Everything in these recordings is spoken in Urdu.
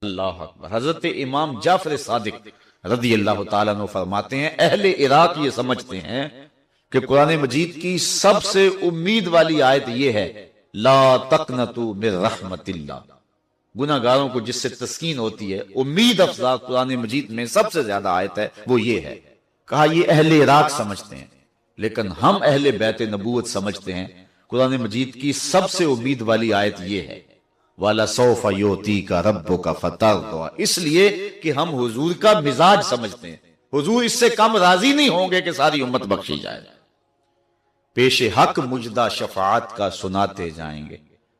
اللہ اکبر۔ حضرت امام جعفر صادق رضی اللہ تعالیٰ عنہ فرماتے ہیں اہل عراق یہ سمجھتے ہیں کہ قرآن مجید کی سب سے امید والی آیت یہ ہے لا تقنطوا من رحمت اللہ، گناہ گاروں کو جس سے تسکین ہوتی ہے، امید افزا قرآن مجید میں سب سے زیادہ آیت ہے وہ یہ ہے۔ کہا یہ اہل عراق سمجھتے ہیں، لیکن ہم اہل بیت نبوت سمجھتے ہیں قرآن مجید کی سب سے امید والی آیت یہ ہے وَلَسَوْفَ يُعْطِيكَ رَبُّكَ فَتَرْضَىٰ، اس لیے کہ ہم حضور کا مزاج سمجھتے ہیں، حضور اس سے کم راضی نہیں ہوں گے کہ ساری امت بخشی جائے۔ پیش حق مجدہ شفاعت کا سناتے جائیں گے،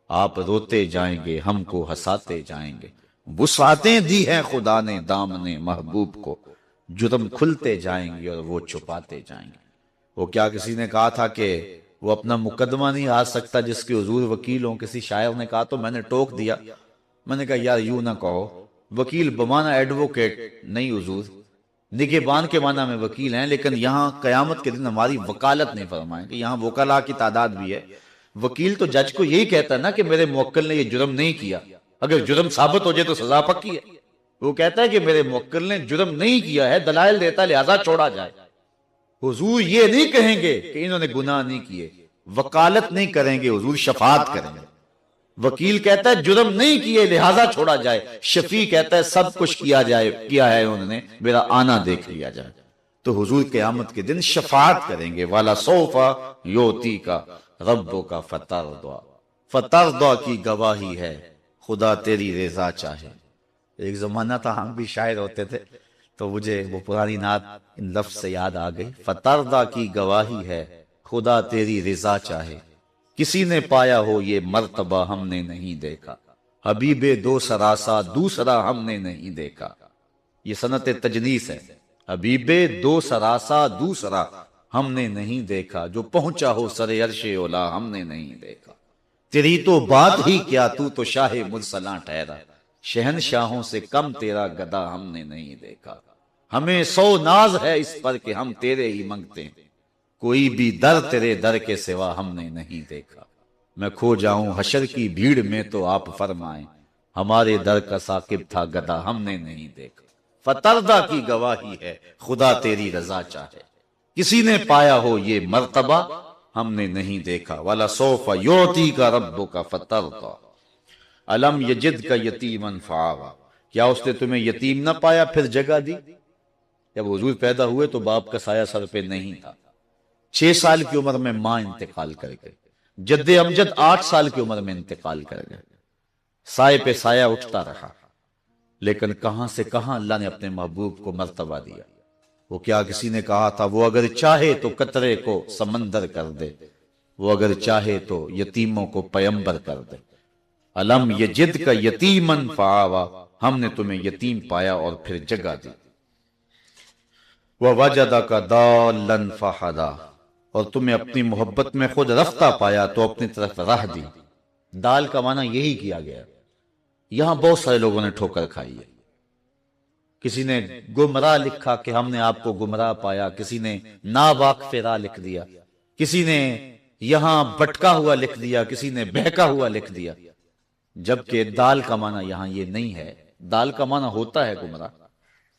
آپ روتے جائیں گے، ہم کو ہنساتے جائیں گے، وسعتیں دی ہیں خدا نے دامن محبوب کو، جرم کھلتے جائیں گے اور وہ چھپاتے جائیں گے۔ وہ کیا کسی نے کہا تھا کہ وہ اپنا مقدمہ نہیں ہار سکتا جس کے حضور وکیل ہوں؟ کسی شاعر نے کہا تو میں نے ٹوک دیا، میں نے کہا یار یوں نہ کہو، وکیل بمانا ایڈوکیٹ نہیں حضور، نگہبان کے معنی میں وکیل ہیں، لیکن یہاں قیامت کے دن ہماری وکالت نہیں فرمائیں کہ یہاں وکلاء کی تعداد بھی ہے۔ وکیل تو جج کو یہی کہتا ہے نا کہ میرے موکل نے یہ جرم نہیں کیا، اگر جرم ثابت ہو جائے تو سزا پکی ہے۔ وہ کہتا ہے کہ میرے موکل نے جرم نہیں کیا ہے، دلائل دیتا ہے لہذا چھوڑا جائے۔ حضور یہ نہیں کہیں گے کہ انہوں نے گناہ نہیں کیے، وکالت نہیں کریں گے، حضور شفاعت کریں گے۔ وکیل کہتا ہے جرم نہیں کیے لہذا چھوڑا جائے، شفیع کہتا ہے سب کچھ کیا ہے انہوں نے، میرا آنا دیکھ لیا جائے۔ تو حضور قیامت کے دن شفاعت کریں گے وَلَسَوْفَ يُعْطِيكَ رَبُّكَ فَتَرْضَىٰ، فَتَرْضَىٰ کی گواہی ہے خدا تیری رضا چاہے۔ ایک زمانہ تھا ہم بھی شاعر ہوتے تھے تو مجھے وہ پرانی نعت ان لفظ سے یاد آ گئی، فَتَرْضَىٰ کی گواہی ہے خدا تیری رضا چاہے، کسی نے پایا ہو یہ مرتبہ ہم نے نہیں دیکھا، حبیب دو سراسا دوسرا ہم نے نہیں دیکھا۔ یہ سنت تجنیس ہے، حبیب دو سراسا دوسرا ہم نے نہیں دیکھا، جو پہنچا ہو سر عرش اولا ہم نے نہیں دیکھا۔ تیری تو بات ہی کیا تو تو شاہ مرسلاں ٹھہرا، شہنشاہوں سے کم تیرا گدا ہم نے نہیں دیکھا۔ ہمیں سو ناز ہے اس پر کہ ہم تیرے ہی منگتے ہیں، کوئی بھی در تیرے در کے سوا ہم نے نہیں دیکھا۔ میں کھو جاؤں حشر کی بھیڑ میں تو آپ فرمائیں، ہمارے در کا ثاقب تھا گدا ہم نے نہیں دیکھا۔ فترضیٰ کی گواہی ہے خدا تیری رضا چاہے، کسی نے پایا ہو یہ مرتبہ ہم نے نہیں دیکھا۔ وَلَسَوْفَ يُعْطِيكَ رَبُّكَ فَتَرْضَىٰ أَلَمْ يَجِدْكَ يَتِيمًا فَآوَىٰ، کیا اس نے تمہیں یتیم نہ پایا پھر جگہ دی؟ جب حضور پیدا ہوئے تو باپ کا سایہ سر پہ نہیں تھا، 6 سال کی عمر میں ماں انتقال کر گئے، جد امجد 8 سال کی عمر میں انتقال کر گئے، سائے پہ سایہ اٹھتا رہا، لیکن کہاں سے کہاں اللہ نے اپنے محبوب کو مرتبہ دیا۔ وہ کیا کسی نے کہا تھا وہ اگر چاہے تو قطرے کو سمندر کر دے، وہ اگر چاہے تو یتیموں کو پیمبر کر دے۔ الم یجدک یتیما فآویٰ، ہم نے تمہیں یتیم پایا اور پھر جگہ دی۔ ووجدک ضالا فہدیٰ، اور تمہیں اپنی محبت میں خود رفتہ پایا تو اپنی طرف راہ دی۔ دال کا معنی یہی کیا گیا۔ یہاں بہت سارے لوگوں نے ٹھوکر کھائی ہے، کسی نے گمراہ لکھا کہ ہم نے آپ کو گمراہ پایا، کسی نے ناواقف راہ لکھ دیا، کسی نے یہاں بھٹکا ہوا لکھ دیا، کسی نے بہکا ہوا لکھ دیا، جبکہ دال کا معنی یہاں یہ نہیں ہے۔ دال کا معنی ہوتا ہے گمراہ،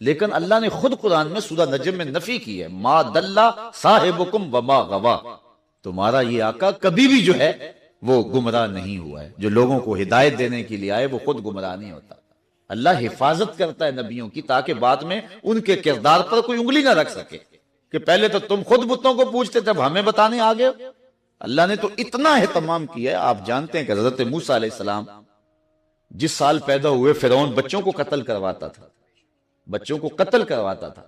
لیکن اللہ نے خود قرآن میں سورہ نجم میں نفی کی ہے، ما دل صاحبکم وما غوا، تمہارا یہ آقا کبھی بھی جو ہے وہ گمراہ نہیں ہوا ہے۔ جو لوگوں کو ہدایت دینے کے لیے آئے وہ خود گمراہ نہیں ہوتا۔ اللہ حفاظت کرتا ہے نبیوں کی تاکہ بعد میں ان کے کردار پر کوئی انگلی نہ رکھ سکے کہ پہلے تو تم خود بتوں کو پوچھتے تھے اب ہمیں بتانے آگے۔ اللہ نے تو اتنا اہتمام کیا ہے۔ آپ جانتے ہیں کہ حضرت موسیٰ علیہ السلام جس سال پیدا ہوئے فرعون بچوں کو قتل کرواتا تھا، بچوں کو قتل کرواتا تھا۔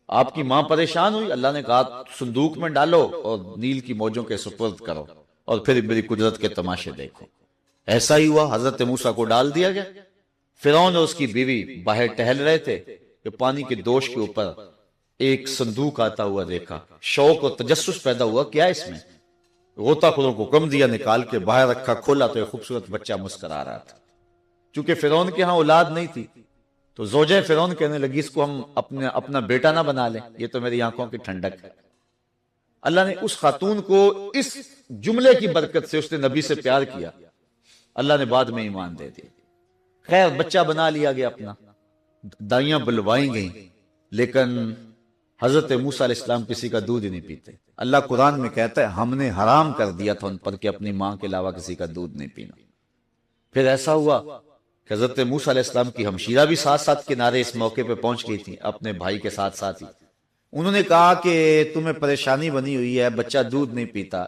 آپ کی ماں پریشان ہوئی، اللہ نے کہا صندوق میں ڈالو اور نیل کی موجوں کے سپرد کرو اور پھر میری قدرت کے تماشے دیکھو۔ ایسا ہی ہوا، حضرت موسیٰ کو ڈال دیا گیا۔ فرعون اور اس کی بیوی باہر ٹہل رہے تھے کہ پانی کے دوش کے اوپر ایک صندوق آتا ہوا دیکھا، شوق اور تجسس پیدا ہوا، کیا اس میں؟ غوطہ خوروں کو حکم دیا، نکال کے باہر رکھا، کھولا تو ایک خوبصورت بچہ مسکرا رہا تھا۔ چونکہ فرعون کے ہاں اولاد نہیں تھی تو زوجہ فرعون کہنے لگی اس کو ہم اپنا بیٹا نہ بنا لیں، یہ تو میری آنکھوں کی ٹھنڈک ہے۔ اللہ نے اس خاتون کو اس جملے کی برکت سے، اس نے نبی سے پیار کیا، اللہ نے بعد میں ایمان دے دیا۔ خیر بچہ بنا لیا گیا اپنا، دائیاں بلوائیں گئیں، لیکن حضرت موسیٰ علیہ السلام کسی کا دودھ ہی نہیں پیتے۔ اللہ قرآن میں کہتا ہے ہم نے حرام کر دیا تھا ان پر کہ اپنی ماں کے علاوہ کسی کا دودھ نہیں پینا۔ پھر ایسا ہوا کہ حضرت موسیٰ علیہ السلام کی ہمشیرہ بھی ساتھ ساتھ کنارے اس موقع پہ پہنچ گئی تھی اپنے بھائی کے ساتھ ساتھ ہی۔ انہوں نے کہا کہ تمہیں پریشانی بنی ہوئی ہے، بچہ دودھ نہیں پیتا،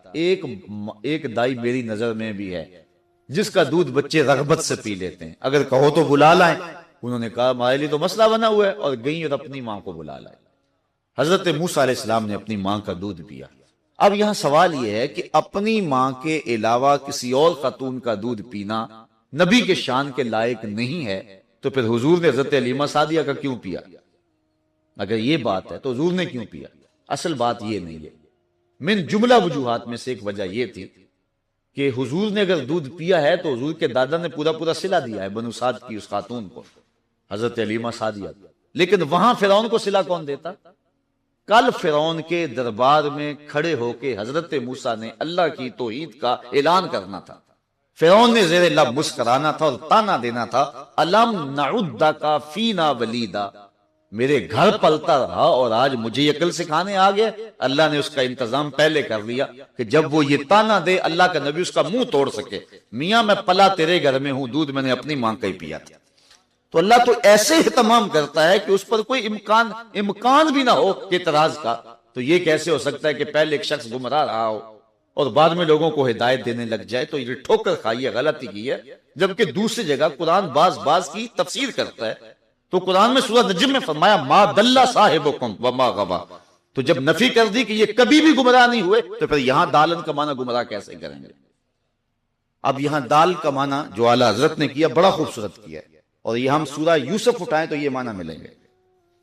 ایک دائی میری نظر میں بھی ہے جس کا دودھ بچے رغبت سے پی لیتے ہیں، اگر کہو تو بلا لائیں۔ انہوں نے کہا ہمارے لیے تو مسئلہ بنا ہوا ہے، اور گئیں اور اپنی ماں کو بلا لائیں۔ حضرت موسیٰ علیہ السلام نے اپنی ماں کا دودھ پیا۔ اب یہاں سوال یہ ہے کہ اپنی ماں کے علاوہ کسی اور خاتون کا دودھ پینا نبی کے شان کے لائق نہیں ہے، تو پھر حضور نے حضرت حلیمہ سعدیہ کا کیوں پیا؟ اگر یہ بات ہے تو حضور نے کیوں پیا؟ اصل بات یہ نہیں ہے، من جملہ وجوہات میں سے ایک وجہ یہ تھی کہ حضور نے اگر دودھ پیا ہے تو حضور کے دادا نے پورا صلہ دیا ہے بنو سعد کی اس خاتون کو، حضرت حلیمہ سعدیہ، لیکن وہاں فرعون کو صلہ کون دیتا؟ کل فرعون کے دربار میں کھڑے ہو کے حضرت موسیٰ نے اللہ کی توحید کا اعلان کرنا تھا، فرعون نے زیر لب مسکرانا تھا اور تانا دینا تھا الم نعدک فینا ولیدا، میرے گھر پلتا رہا اور آج مجھے یہ عقل سکھانے آ گیا۔ اللہ نے اس کا انتظام پہلے کر لیا کہ جب وہ یہ تانا دے اللہ کا نبی اس کا منہ توڑ سکے، میاں میں پلا تیرے گھر میں ہوں، دودھ میں نے اپنی ماں کا ہی پیا تھا۔ تو اللہ تو ایسے اہتمام کرتا ہے کہ اس پر کوئی امکان بھی نہ ہو کہ اعتراض کا۔ تو یہ کیسے ہو سکتا ہے کہ پہلے ایک شخص گمراہ رہا ہو اور بعد میں لوگوں کو ہدایت دینے لگ جائے؟ تو یہ ٹھوکر کھائی ہے، غلطی کی ہے۔ جبکہ دوسری جگہ قرآن باز کی تفسیر کرتا ہے، تو قرآن میں سورہ نجم میں فرمایا ما دل صاحبکم وما غوا، تو جب نفی کر دی کہ یہ کبھی بھی گمراہ نہیں ہوئے، تو پھر یہاں دالن کا معنی گمراہ کیسے کریں گے؟ اب یہاں دال کا معنی جو اعلیٰ حضرت نے کیا بڑا خوبصورت کیا ہے، اور یہ ہم سورہ یوسف اٹھائیں تو یہ معنی ملیں گے۔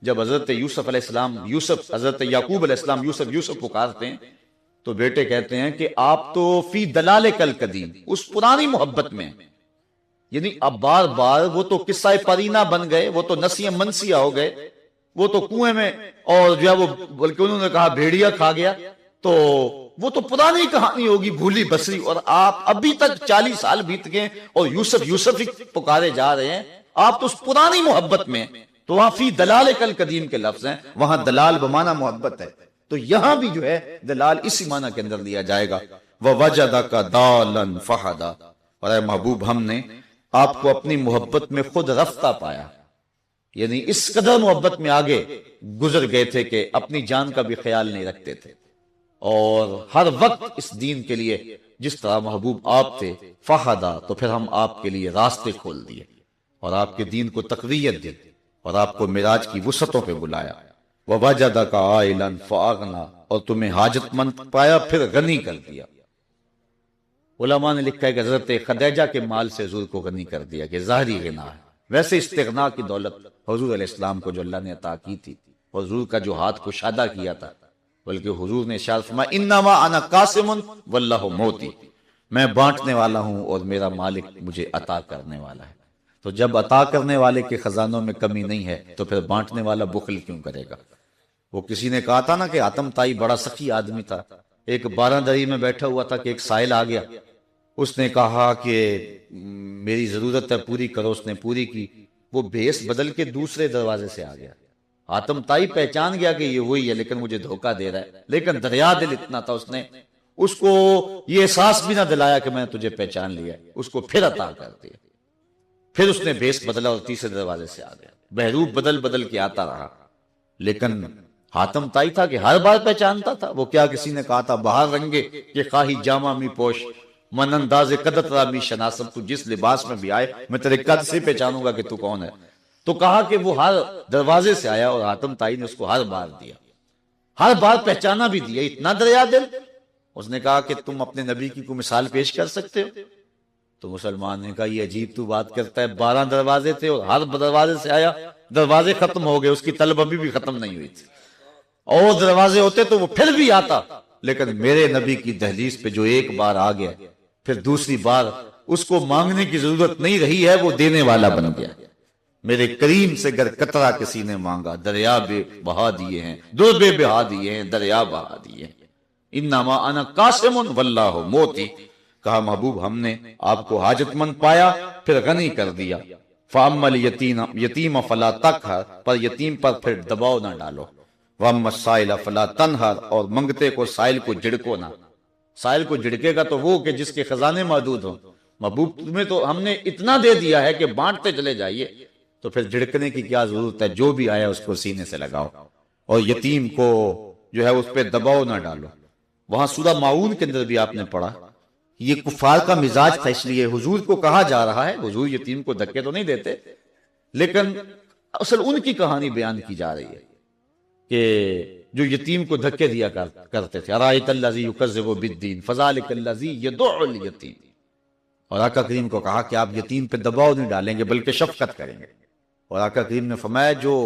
جب حضرت یوسف علیہ السلام حضرت یعقوب علیہ السلام یوسف پکارتے ہیں تو بیٹے کہتے ہیں کہ آپ تو فی دلال کل قدیم، اس پرانی محبت میں، یعنی اب بار بار وہ تو قصہ پرینہ بن گئے، وہ تو نسیہ منسیہ ہو گئے، وہ تو کنویں میں، اور جو ہے وہ بلکہ انہوں نے کہا بھیڑیا کھا گیا، تو وہ تو پرانی کہانی ہوگی بھولی بسری، اور آپ ابھی تک 40 سال بیت گئے اور یوسف ہی پکارے جا رہے ہیں، آپ تو اس پرانی محبت میں۔ تو وہاں فی دلال کل قدیم کے لفظ ہیں، وہاں دلال بمعنی محبت ہے، تو یہاں بھی جو ہے دلال اسی معنی کے اندر لیا جائے گا۔ وَوَجَدَكَ دَالًا فَہَدَا، اور اے محبوب ہم نے آپ کو اپنی محبت میں خود رفتہ پایا، یعنی اس قدر محبت میں آگے گزر گئے تھے کہ اپنی جان کا بھی خیال نہیں رکھتے تھے، اور ہر وقت اس دین کے لیے جس طرح محبوب آپ تھے، فہدا، تو پھر ہم آپ کے لیے راستے کھول دیے اور آپ کے دین کو تقویت دی اور آپ کو معراج کی وسعتوں پہ بلایا۔ وَوَجَدَكَ عَائِلًا فَأَغْنَا، اور تمہیں حاجت مند پایا پھر غنی کر دیا۔ علماء نے لکھا ہے کہ حضرت خدیجہ کے مال سے حضور کو غنی کر دیا، کہ ظاہری غنا ہے، ویسے استغنا کی دولت حضور علیہ السلام کو جو اللہ نے عطا کی تھی، حضور کا جو ہاتھ کشادہ کیا تھا، بلکہ حضور نے ارشاد فرمایا انما انا قاسم واللہ موتی، میں بانٹنے والا ہوں اور میرا مالک مجھے عطا کرنے والا ہے۔ تو جب عطا کرنے والے کے خزانوں میں کمی نہیں ہے تو پھر بانٹنے والا بخل کیوں کرے گا؟ وہ کسی نے کہا تھا نا کہ آتم تائی بڑا سخی آدمی تھا، ایک 12 دری میں بیٹھا ہوا تھا کہ ایک سائل آ گیا، اس نے کہا کہ میری ضرورت ہے پوری کرو، اس نے پوری کی، وہ بھیس بدل کے دوسرے دروازے سے آ گیا۔ آتم تائی پہچان گیا کہ یہ وہی ہے لیکن مجھے دھوکہ دے رہا ہے، لیکن دریا دل اتنا تھا، اس نے اس کو یہ احساس بھی نہ دلایا کہ میں نے تجھے پہچان لیا، اس کو پھر عطا کر دیا۔ پھر اس نے بھیس بدلا اور تیسرے دروازے سے آ گیا، بہروپ بدل بدل کے آتا رہا، لیکن حاتم تائی تھا کہ ہر بار پہچانتا تھا۔ وہ کیا کسی نے کہا تھا باہر رنگے کہ خواہی جامہ می پوش، من انداز قدت را می شناسم، تو جس لباس میں بھی آئے میں تیرے قد سے پہچانوں گا کہ تو کون ہے۔ تو کہا کہ وہ ہر دروازے سے آیا اور حاتم تائی نے اس کو ہر بار دیا، ہر بار پہچانا بھی دیا، اتنا دریا دل۔ اس نے کہا کہ تم اپنے نبی کی کوئی مثال پیش کر سکتے ہو؟ تو مسلمان نے کہا یہ عجیب تو بات کرتا ہے، 12 دروازے تھے اور ہر دروازے سے آیا، دروازے ختم ہو گئے، اس کی طلب ابھی بھی ختم نہیں ہوئی تھی، اور دروازے ہوتے تو وہ پھر بھی آتا، لیکن میرے نبی کی دہلیز پہ جو ایک بار آ گیا پھر دوسری بار اس کو مانگنے کی ضرورت نہیں رہی ہے، وہ دینے والا بن گیا۔ میرے کریم سے گر قطرہ کسی نے مانگا، دریا بے بہا دیے ہیں، در بے بہا دیے ہیں، دریا بہا دیے ہیں۔ انما انا قاسم واللہ موتی، کہا محبوب ہم نے آپ کو حاجت مند پایا پھر غنی کر دیا۔ فَأَمَّا الْيَتِيمَ فَلَا تَقْهَرْ، پر یتیم پر پھر دباؤ نہ ڈالو، وَأَمَّا السَّائِلَ فَلَا تَنْهَرْ، اور منگتے کو سائل کو جھڑکو نہ۔ سائل کو جھڑکے گا تو وہ کہ جس کے خزانے محدود ہوں۔ محبوب تمہیں تو ہم نے اتنا دے دیا ہے کہ بانٹتے چلے جائیے، تو پھر جھڑکنے کی کیا ضرورت ہے؟ جو بھی آیا اس کو سینے سے لگاؤ، اور یتیم کو جو ہے اس پہ دباؤ نہ ڈالو۔ وہاں سورہ ماعون کے اندر بھی آپ نے پڑھا، یہ کفار کا مزاج تھا، اس لیے حضور کو کہا جا رہا ہے، حضور یتیم کو دھکے تو نہیں دیتے، لیکن اصل ان کی کہانی بیان کی جا رہی ہے کہ جو یتیم کو دھکے دیا کرتے تھے۔ ارائیت الذی یکذب بالدین فذلک الذی یدع الیتیم، اور آقا کریم کو کہا کہ آپ یتیم پہ دباؤ نہیں ڈالیں گے بلکہ شفقت کریں گے، اور آقا کریم نے فرمایا جو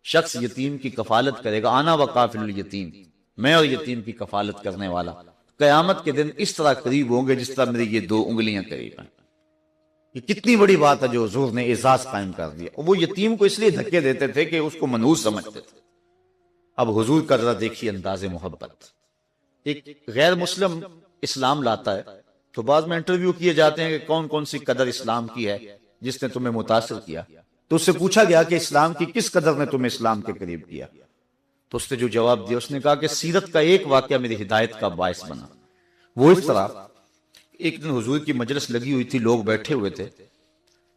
شخص یتیم کی کفالت کرے گا، انا وکافل الیتیم، میں اور یتیم کی کفالت کرنے والا، قیامت کے دن اس طرح قریب ہوں گے جس طرح میری یہ 2 انگلیاں قریب ہیں۔ یہ کتنی بڑی بات ہے جو حضور نے اعزاز قائم کر دیا۔ وہ یتیم کو اس لیے دھکے دیتے تھے کہ اس کو منحوس سمجھتے تھے۔ اب حضور کا ذرا دیکھیے انداز محبت۔ ایک غیر مسلم اسلام لاتا ہے تو بعض میں انٹرویو کیے جاتے ہیں کہ کون کون سی قدر اسلام کی ہے جس نے تمہیں متاثر کیا، تو اس سے پوچھا گیا کہ اسلام کی کس قدر نے تمہیں اسلام کے قریب کیا، تو اس نے جو جواب دیا، اس نے کہا کہ سیرت کا ایک واقعہ میری ہدایت کا باعث بنا۔ وہ اس طرح، ایک دن حضور کی مجلس لگی ہوئی تھی، لوگ بیٹھے ہوئے تھے،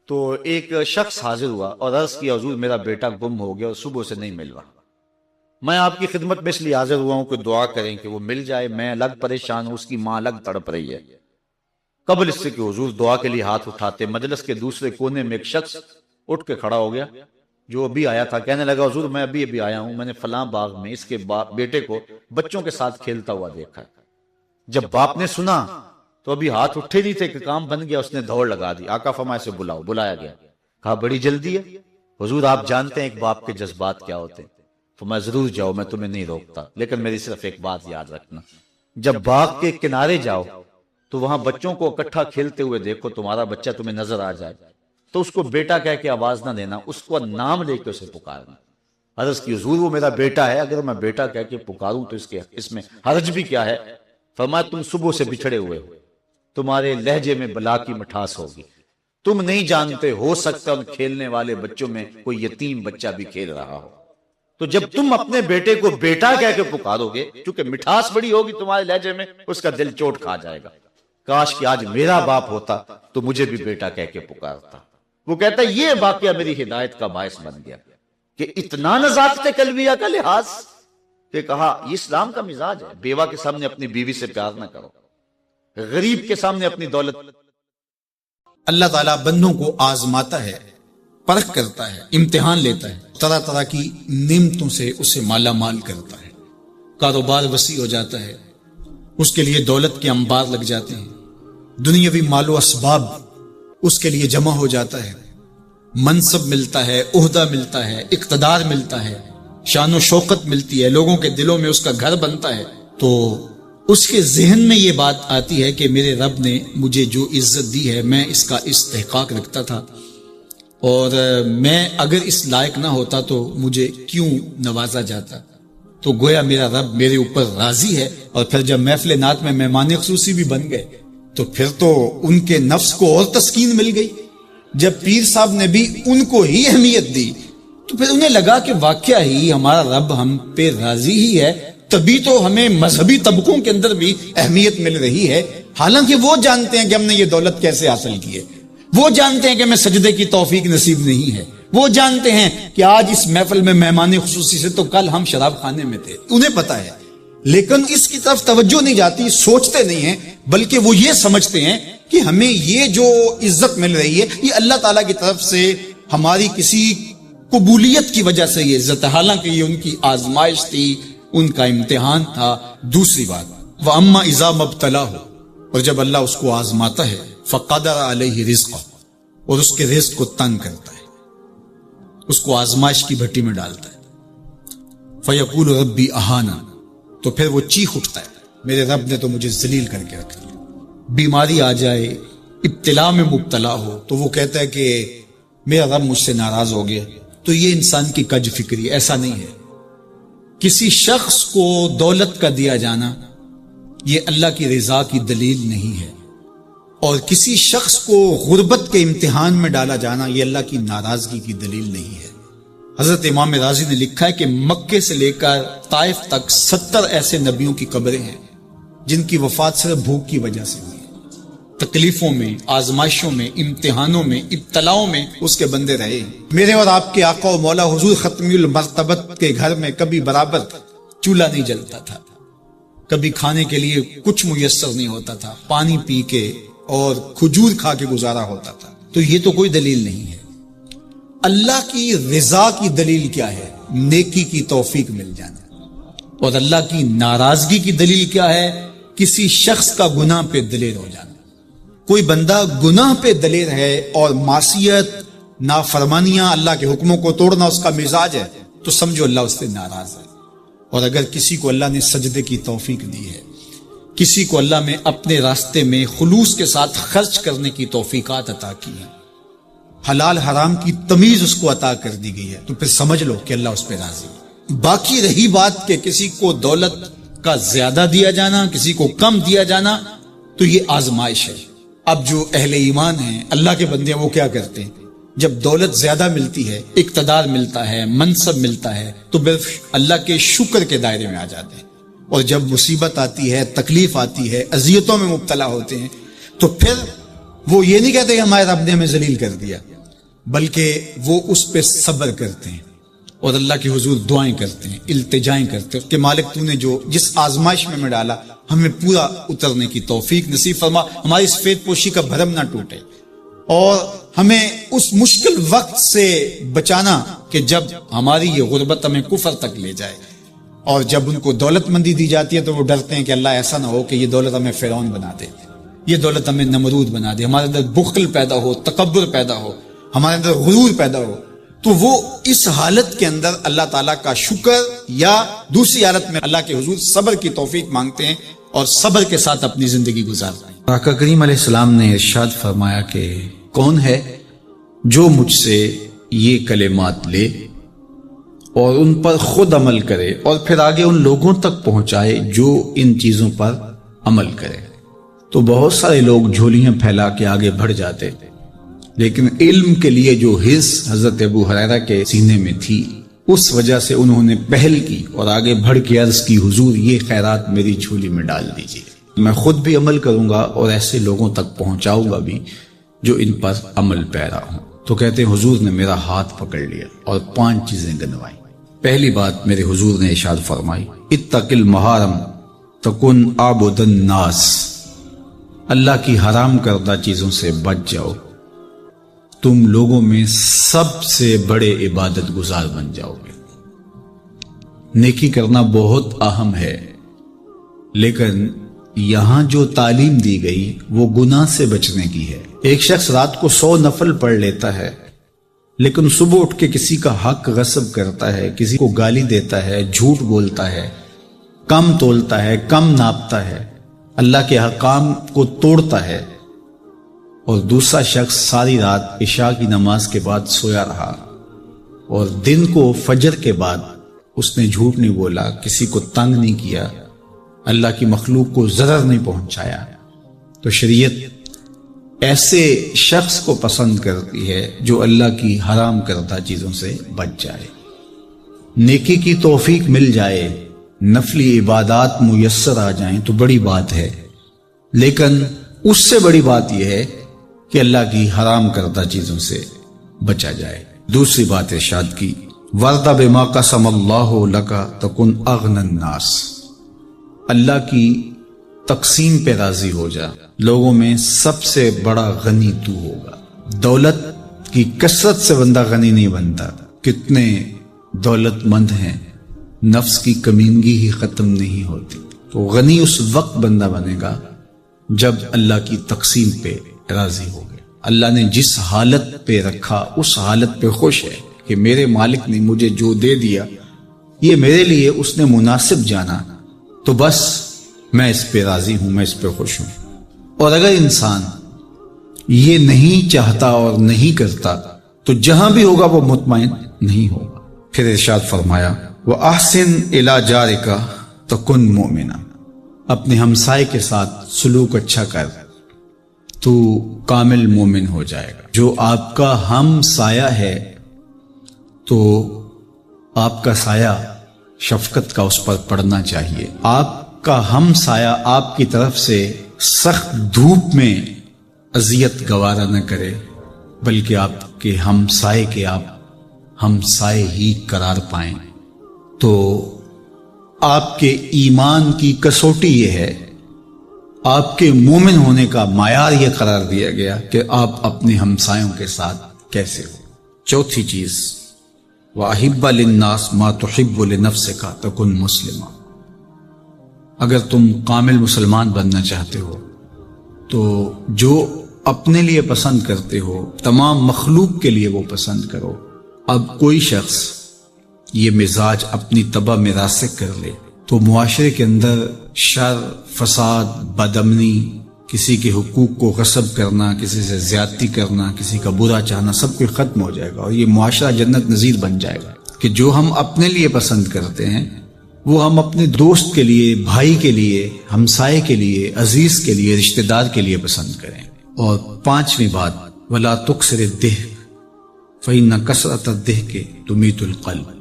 تو ایک شخص حاضر ہوا اور عرض کیا حضور میرا بیٹا گم ہو گیا اور صبح سے نہیں مل رہا، میں آپ کی خدمت میں اس لیے حاضر ہوا ہوں کہ دعا کریں کہ وہ مل جائے، میں الگ پریشان ہوں، اس کی ماں الگ تڑپ رہی ہے۔ قبل اس سے کہ حضور دعا کے لیے ہاتھ اٹھاتے، مجلس کے دوسرے کونے میں ایک شخص اٹھ کے کھڑا ہو گیا جو ابھی آیا تھا، کہنے لگا حضور میں ابھی آیا ہوں، میں نے فلاں باغ میں اس کے بیٹے کو بچوں کے ساتھ کھیلتا ہوا دیکھا۔ جب باپ نے سنا تو ابھی ہاتھ اٹھے نہیں تھے کہ کام بن گیا، اس نے دوڑ لگا دی، آقا فرمائے سے بلاؤ، بلایا گیا، کہا بڑی جلدی ہے حضور، آپ جانتے ہیں ایک باپ کے جذبات کیا ہوتے ہیں، تو میں ضرور جاؤ، میں تمہیں نہیں روکتا، لیکن میری صرف ایک بات یاد رکھنا، جب باغ کے کنارے جاؤ تو وہاں بچوں کو اکٹھا کھیلتے ہوئے دیکھو، تمہارا بچہ تمہیں نظر آ جائے تو اس کو بیٹا کہہ کے آواز نہ دینا، اس کو نام لے کے اسے پکارنا۔ عرض کی حضور وہ میرا بیٹا ہے، اگر میں بیٹا کہہ کے پکاروں تو اس میں حرج بھی کیا ہے؟ فرمایا تم صبح سے بچھڑے ہوئے ہو، تمہارے لہجے میں بلا کی مٹھاس ہوگی، تم نہیں جانتے، ہو سکتا ان کھیلنے والے بچوں میں کوئی یتیم بچہ بھی کھیل رہا ہو، تو جب تم اپنے بیٹے کو بیٹا کہہ کے پکارو گے، چونکہ مٹھاس بڑی ہوگی تمہارے لہجے میں، اس کا دل چوٹ کھا جائے گا، کاش کہ آج میرا باپ ہوتا تو مجھے بھی بیٹا کہہ کے پکارتا۔ وہ کہتا ہے یہ واقعہ میری ہدایت کا باعث بن گیا کہ اتنا نزاکت قلبیہ کا لحاظ کہ کہا یہ اسلام کا مزاج ہے، بیوہ کے سامنے اپنی بیوی سے پیار نہ کرو، غریب کے سامنے اپنی دولت۔ اللہ تعالیٰ بندوں کو آزماتا ہے، پرکھ کرتا ہے، امتحان لیتا ہے، طرح طرح کی نعمتوں سے اسے مالا مال کرتا ہے، کاروبار وسیع ہو جاتا ہے، اس کے لیے دولت کے انبار لگ جاتے ہیں، دنیاوی مال و اسباب اس کے لیے جمع ہو جاتا ہے، منصب ملتا ہے، عہدہ ملتا ہے، اقتدار ملتا ہے، شان و شوکت ملتی ہے، لوگوں کے دلوں میں اس کا گھر بنتا ہے، تو اس کے ذہن میں یہ بات آتی ہے کہ میرے رب نے مجھے جو عزت دی ہے میں اس کا استحقاق رکھتا تھا، اور میں اگر اس لائق نہ ہوتا تو مجھے کیوں نوازا جاتا، تو گویا میرا رب میرے اوپر راضی ہے۔ اور پھر جب محفل نعت میں مہمان خصوصی بھی بن گئے تو پھر تو ان کے نفس کو اور تسکین مل گئی، جب پیر صاحب نے بھی ان کو ہی اہمیت دی تو پھر انہیں لگا کہ واقعہ ہی ہمارا رب ہم پہ راضی ہی ہے، تبھی تو ہمیں مذہبی طبقوں کے اندر بھی اہمیت مل رہی ہے، حالانکہ وہ جانتے ہیں کہ ہم نے یہ دولت کیسے حاصل کی ہے، وہ جانتے ہیں کہ ہمیں سجدے کی توفیق نصیب نہیں ہے، وہ جانتے ہیں کہ آج اس محفل میں مہمان خصوصی سے تو کل ہم شراب خانے میں تھے، انہیں پتا ہے، لیکن اس کی طرف توجہ نہیں جاتی، سوچتے نہیں ہیں، بلکہ وہ یہ سمجھتے ہیں کہ ہمیں یہ جو عزت مل رہی ہے یہ اللہ تعالیٰ کی طرف سے ہماری کسی قبولیت کی وجہ سے یہ عزت ہے، حالانکہ یہ ان کی آزمائش تھی، ان کا امتحان تھا۔ دوسری بات، وَأَمَّا إِذَا مَبْتَلَاهُ، اور جب اللہ اس کو آزماتا ہے، فَقَدَرَ عَلَيْهِ رِزْقَهُ، اور اس کے رزق کو تنگ کرتا ہے، اس کو آزمائش کی بھٹی میں ڈالتا ہے، فَيَقُولُ رَبِّي أَهَانَنِ، تو پھر وہ چیخ اٹھتا ہے میرے رب نے تو مجھے ذلیل کر کے رکھ دیا۔ بیماری آ جائے، ابتلا میں مبتلا ہو تو وہ کہتا ہے کہ میرا رب مجھ سے ناراض ہو گیا، تو یہ انسان کی کج فکری، ایسا نہیں ہے۔ کسی شخص کو دولت کا دیا جانا یہ اللہ کی رضا کی دلیل نہیں ہے، اور کسی شخص کو غربت کے امتحان میں ڈالا جانا یہ اللہ کی ناراضگی کی دلیل نہیں ہے۔ حضرت امام رازی نے لکھا ہے کہ مکے سے لے کر طائف تک 70 ایسے نبیوں کی قبریں ہیں جن کی وفات صرف بھوک کی وجہ سے ہوئی، تکلیفوں میں، آزمائشوں میں، امتحانوں میں، ابتلاؤں میں اس کے بندے رہے ہیں۔ میرے اور آپ کے آقا و مولا حضور ختمی المرتبت کے گھر میں کبھی برابر چولہا نہیں جلتا تھا، کبھی کھانے کے لیے کچھ میسر نہیں ہوتا تھا، پانی پی کے اور کھجور کھا کے گزارا ہوتا تھا۔ تو یہ تو کوئی دلیل نہیں ہے۔ اللہ کی رضا کی دلیل کیا ہے؟ نیکی کی توفیق مل جانا۔ اور اللہ کی ناراضگی کی دلیل کیا ہے؟ کسی شخص کا گناہ پہ دلیر ہو جانا۔ کوئی بندہ گناہ پہ دلیر ہے اور معصیت، نافرمانیاں، اللہ کے حکموں کو توڑنا اس کا مزاج ہے، تو سمجھو اللہ اس سے ناراض ہے۔ اور اگر کسی کو اللہ نے سجدے کی توفیق دی ہے، کسی کو اللہ نے اپنے راستے میں خلوص کے ساتھ خرچ کرنے کی توفیقات عطا کی ہے، حلال حرام کی تمیز اس کو عطا کر دی گئی ہے، تو پھر سمجھ لو کہ اللہ اس پہ راضی ہے۔ باقی رہی بات کہ کسی کو دولت کا زیادہ دیا جانا، کسی کو کم دیا جانا، تو یہ آزمائش ہے۔ اب جو اہل ایمان ہیں، اللہ کے بندے ہیں، وہ کیا کرتے ہیں؟ جب دولت زیادہ ملتی ہے، اقتدار ملتا ہے، منصب ملتا ہے، تو صرف اللہ کے شکر کے دائرے میں آ جاتے ہیں، اور جب مصیبت آتی ہے، تکلیف آتی ہے، اذیتوں میں مبتلا ہوتے ہیں، تو پھر وہ یہ نہیں کہتے کہ ہمارے رب نے ہمیں ذلیل کر دیا، بلکہ وہ اس پہ صبر کرتے ہیں اور اللہ کے حضور دعائیں کرتے ہیں، التجائیں کرتے ہیں کہ مالک تو نے جو جس آزمائش میں ڈالا ہمیں پورا اترنے کی توفیق نصیب فرما، ہماری سفید پوشی کا بھرم نہ ٹوٹے، اور ہمیں اس مشکل وقت سے بچانا کہ جب ہماری یہ غربت ہمیں کفر تک لے جائے۔ اور جب ان کو دولت مندی دی جاتی ہے تو وہ ڈرتے ہیں کہ اللہ ایسا نہ ہو کہ یہ دولت ہمیں فرعون بنا دے، یہ دولت ہمیں نمرود بنا دے، ہمارے اندر بخل پیدا ہو، تکبر پیدا ہو، ہمارے اندر غرور پیدا ہو، تو وہ اس حالت کے اندر اللہ تعالیٰ کا شکر یا دوسری حالت میں اللہ کے حضور صبر کی توفیق مانگتے ہیں اور صبر کے ساتھ اپنی زندگی گزارتے ہیں۔ آقا کریم علیہ السلام نے ارشاد فرمایا کہ کون ہے جو مجھ سے یہ کلمات لے اور ان پر خود عمل کرے اور پھر آگے ان لوگوں تک پہنچائے جو ان چیزوں پر عمل کرے۔ تو بہت سارے لوگ جھولیاں پھیلا کے آگے بڑھ جاتے، لیکن علم کے لیے جو حرص حضرت ابو ہریرہ کے سینے میں تھی، اس وجہ سے انہوں نے پہل کی اور آگے بڑھ کے عرض کی، حضور یہ خیرات میری جھولی میں ڈال دیجیے، میں خود بھی عمل کروں گا اور ایسے لوگوں تک پہنچاؤں گا بھی جو ان پر عمل پیرا ہوں۔ تو کہتے ہیں حضور نے میرا ہاتھ پکڑ لیا اور 5 چیزیں گنوائی۔ پہلی بات میرے حضور نے ارشاد فرمائی، اتق المحارم تکن عابد الناس، اللہ کی حرام کردہ چیزوں سے بچ جاؤ، تم لوگوں میں سب سے بڑے عبادت گزار بن جاؤ گے۔ نیکی کرنا بہت اہم ہے، لیکن یہاں جو تعلیم دی گئی وہ گناہ سے بچنے کی ہے۔ ایک شخص رات کو 100 نفل پڑھ لیتا ہے، لیکن صبح اٹھ کے کسی کا حق غصب کرتا ہے، کسی کو گالی دیتا ہے، جھوٹ بولتا ہے، کم تولتا ہے، کم ناپتا ہے، اللہ کے احکام کو توڑتا ہے، اور دوسرا شخص ساری رات عشاء کی نماز کے بعد سویا رہا اور دن کو فجر کے بعد اس نے جھوٹ نہیں بولا، کسی کو تنگ نہیں کیا، اللہ کی مخلوق کو ضرر نہیں پہنچایا، تو شریعت ایسے شخص کو پسند کرتی ہے جو اللہ کی حرام کردہ چیزوں سے بچ جائے۔ نیکی کی توفیق مل جائے، نفلی عبادات میسر آ جائیں تو بڑی بات ہے، لیکن اس سے بڑی بات یہ ہے کہ اللہ کی حرام کردہ چیزوں سے بچا جائے۔ دوسری بات ارشاد کی، وَرْضَ بِمَا قَسَمَ اللَّهُ لَكَ تَكُنْ أَغْنَى النَّاسِ، اللہ کی تقسیم پہ راضی ہو جا، لوگوں میں سب سے بڑا غنی تو ہوگا۔ دولت کی کثرت سے بندہ غنی نہیں بنتا، کتنے دولت مند ہیں، نفس کی کمینگی ہی ختم نہیں ہوتی۔ تو غنی اس وقت بندہ بنے گا جب اللہ کی تقسیم پہ راضی ہو گیا، اللہ نے جس حالت پہ رکھا اس حالت پہ خوش ہے کہ میرے مالک نے مجھے جو دے دیا یہ میرے لیے اس نے مناسب جانا، تو بس میں اس پہ راضی ہوں، میں اس پہ خوش ہوں۔ اور اگر انسان یہ نہیں چاہتا اور نہیں کرتا تو جہاں بھی ہوگا وہ مطمئن نہیں ہوگا۔ پھر ارشاد فرمایا، وَأَحْسِنْ إِلَى جَارِكَ تَكُنْ مُؤْمِنًا، اپنے ہمسائے کے ساتھ سلوک اچھا کر تو کامل مومن ہو جائے گا۔ جو آپ کا ہم سایہ ہے تو آپ کا سایہ شفقت کا اس پر پڑنا چاہیے۔ آپ کا ہم سایہ آپ کی طرف سے سخت دھوپ میں اذیت گوارا نہ کرے، بلکہ آپ کے ہم سائے کے آپ ہم سائے ہی قرار پائیں۔ تو آپ کے ایمان کی کسوٹی یہ ہے، آپ کے مومن ہونے کا معیار یہ قرار دیا گیا کہ آپ اپنے ہمسایوں کے ساتھ کیسے ہو۔ چوتھی چیز، وَأَحِبَّ لِلنَّاسِ مَا تُحِبُّ لِنَفْسِكَ تَكُنْ مُسْلِمًا۔ اگر تم کامل مسلمان بننا چاہتے ہو تو جو اپنے لیے پسند کرتے ہو تمام مخلوق کے لیے وہ پسند کرو۔ اب کوئی شخص یہ مزاج اپنی طبع میں راسخ کر لے تو معاشرے کے اندر شر، فساد، بدامنی، کسی کے حقوق کو غصب کرنا، کسی سے زیادتی کرنا، کسی کا برا چاہنا، سب کچھ ختم ہو جائے گا، اور یہ معاشرہ جنت نظیر بن جائے گا کہ جو ہم اپنے لیے پسند کرتے ہیں وہ ہم اپنے دوست کے لیے، بھائی کے لیے، ہمسائے کے لیے، عزیز کے لیے، رشتہ دار کے لیے پسند کریں۔ اور پانچویں بات، وَلَا تُكْثِرِ الضِّحْكَ فَإِنَّ كَثْرَةَ الضِّحْكِ تُمِيتُ الْقَلْبَ۔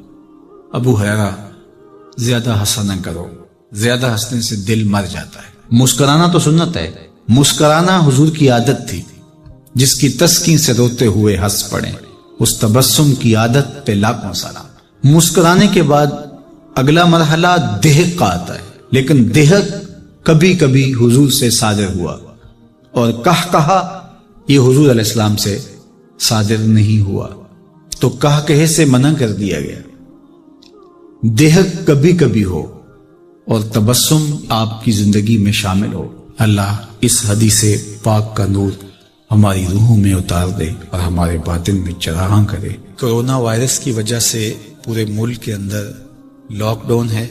ابو ہریرہ، زیادہ ہنسا نہ کرو، زیادہ ہنسنے سے دل مر جاتا ہے۔ مسکرانا تو سنت ہے، مسکرانا حضور کی عادت تھی، جس کی تسکین سے روتے ہوئے ہنس پڑیں، اس تبسم کی عادت پہ لاکھوں سلام۔ مسکرانے کے بعد اگلا مرحلہ دہک کا آتا ہے، لیکن دہک کبھی کبھی حضور سے صادر ہوا، اور کہا یہ حضور علیہ السلام سے صادر نہیں ہوا، تو کہے سے منع کر دیا گیا۔ دہک کبھی کبھی ہو اور تبسم آپ کی زندگی میں شامل ہو۔ اللہ اس حدیث پاک کا نور ہماری روحوں میں اتار دے اور ہمارے باطن میں چراغاں کرے۔ کرونا وائرس کی وجہ سے پورے ملک کے اندر لاک ڈاؤن ہے،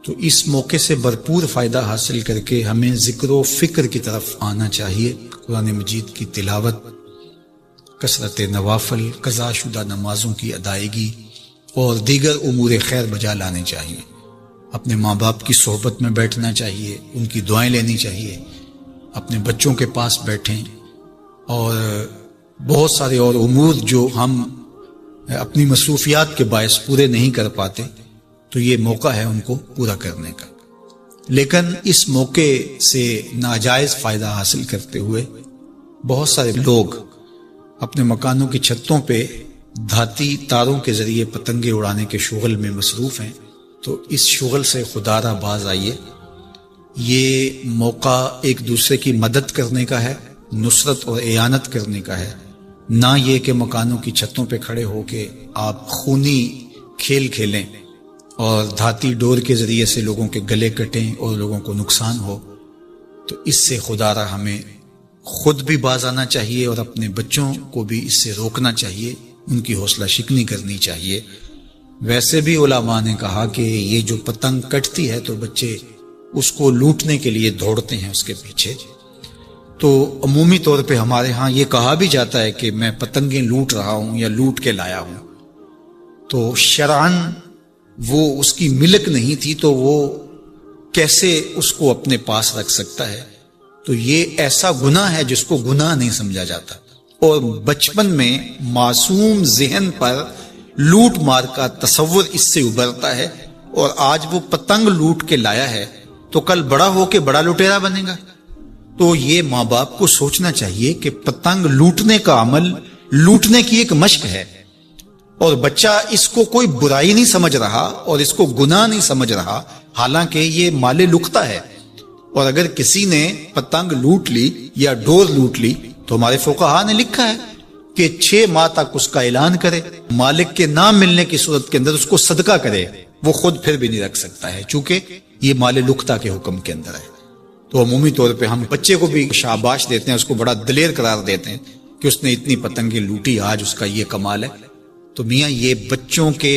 تو اس موقع سے بھرپور فائدہ حاصل کر کے ہمیں ذکر و فکر کی طرف آنا چاہیے۔ قرآن مجید کی تلاوت، کثرت نوافل، قضا شدہ نمازوں کی ادائیگی اور دیگر امور خیر بجا لانے چاہیے۔ اپنے ماں باپ کی صحبت میں بیٹھنا چاہیے، ان کی دعائیں لینی چاہیے، اپنے بچوں کے پاس بیٹھیں، اور بہت سارے اور امور جو ہم اپنی مصروفیات کے باعث پورے نہیں کر پاتے، تو یہ موقع ہے ان کو پورا کرنے کا۔ لیکن اس موقع سے ناجائز فائدہ حاصل کرتے ہوئے بہت سارے لوگ اپنے مکانوں کی چھتوں پہ دھاتی تاروں کے ذریعے پتنگیں اڑانے کے شغل میں مصروف ہیں، تو اس شغل سے خدا را باز آئیے۔ یہ موقع ایک دوسرے کی مدد کرنے کا ہے، نصرت اور اعانت کرنے کا ہے، نہ یہ کہ مکانوں کی چھتوں پہ کھڑے ہو کے آپ خونی کھیل کھیلیں اور دھاتی ڈور کے ذریعے سے لوگوں کے گلے کٹیں اور لوگوں کو نقصان ہو۔ تو اس سے خدا را ہمیں خود بھی باز آنا چاہیے اور اپنے بچوں کو بھی اس سے روکنا چاہیے، ان کی حوصلہ شکنی کرنی چاہیے۔ ویسے بھی علماء نے کہا کہ یہ جو پتنگ کٹتی ہے تو بچے اس کو لوٹنے کے لیے دوڑتے ہیں اس کے پیچھے، تو عمومی طور پہ ہمارے ہاں یہ کہا بھی جاتا ہے کہ میں پتنگیں لوٹ رہا ہوں یا لوٹ کے لایا ہوں، تو شرعاً وہ اس کی ملک نہیں تھی، تو وہ کیسے اس کو اپنے پاس رکھ سکتا ہے؟ تو یہ ایسا گناہ ہے جس کو گناہ نہیں سمجھا جاتا، اور بچپن میں معصوم ذہن پر لوٹ مار کا تصور اس سے ابھرتا ہے، اور آج وہ پتنگ لوٹ کے لایا ہے تو کل بڑا ہو کے بڑا لٹیرا بنے گا۔ تو یہ ماں باپ کو سوچنا چاہیے کہ پتنگ لوٹنے کا عمل لوٹنے کی ایک مشق ہے، اور بچہ اس کو کوئی برائی نہیں سمجھ رہا اور اس کو گناہ نہیں سمجھ رہا، حالانکہ یہ مال لقطہ ہے۔ اور اگر کسی نے پتنگ لوٹ لی یا ڈور لوٹ لی تو ہمارے فقہا نے لکھا ہے کہ 6 ماہ تک اس کا اعلان کرے، مالک کے نام ملنے کی صورت کے اندر اس کو صدقہ کرے، وہ خود پھر بھی نہیں رکھ سکتا ہے، چونکہ یہ مال لقطہ کے حکم کے اندر ہے۔ تو عمومی طور پہ ہم بچے کو بھی شاباش دیتے ہیں، اس کو بڑا دلیر قرار دیتے ہیں کہ اس نے اتنی پتنگیں لوٹی، آج اس کا یہ کمال ہے۔ تو میاں یہ بچوں کے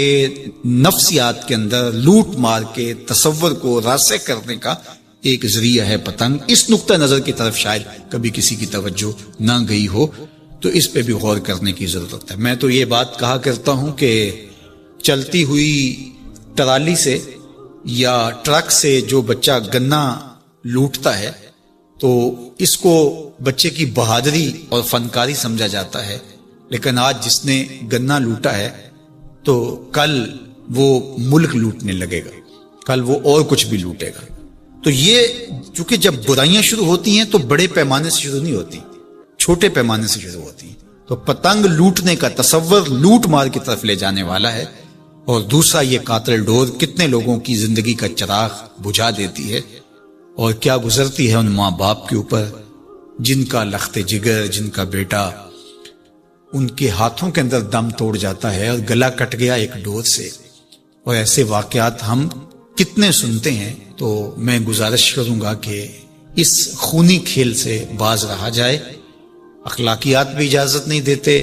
نفسیات کے اندر لوٹ مار کے تصور کو راسخ کرنے کا ایک ذریعہ ہے پتنگ۔ اس نقطہ نظر کی طرف شاید کبھی کسی کی توجہ نہ گئی ہو، تو اس پہ بھی غور کرنے کی ضرورت ہے۔ میں تو یہ بات کہا کرتا ہوں کہ چلتی ہوئی ٹرالی سے یا ٹرک سے جو بچہ گنا لوٹتا ہے تو اس کو بچے کی بہادری اور فنکاری سمجھا جاتا ہے، لیکن آج جس نے گنا لوٹا ہے تو کل وہ ملک لوٹنے لگے گا، کل وہ اور کچھ بھی لوٹے گا۔ تو یہ چونکہ جب برائیاں شروع ہوتی ہیں تو بڑے پیمانے سے شروع نہیں ہوتی، چھوٹے پیمانے سے شروع ہوتی ہیں۔ تو پتنگ لوٹنے کا تصور لوٹ مار کی طرف لے جانے والا ہے، اور دوسرا یہ قاتل ڈور کتنے لوگوں کی زندگی کا چراغ بجھا دیتی ہے، اور کیا گزرتی ہے ان ماں باپ کے اوپر جن کا لخت جگر، جن کا بیٹا ان کے ہاتھوں کے اندر دم توڑ جاتا ہے اور گلا کٹ گیا ایک ڈور سے۔ اور ایسے واقعات ہم کتنے سنتے ہیں۔ تو میں گزارش کروں گا کہ اس خونی کھیل سے باز رہا جائے۔ اخلاقیات بھی اجازت نہیں دیتے،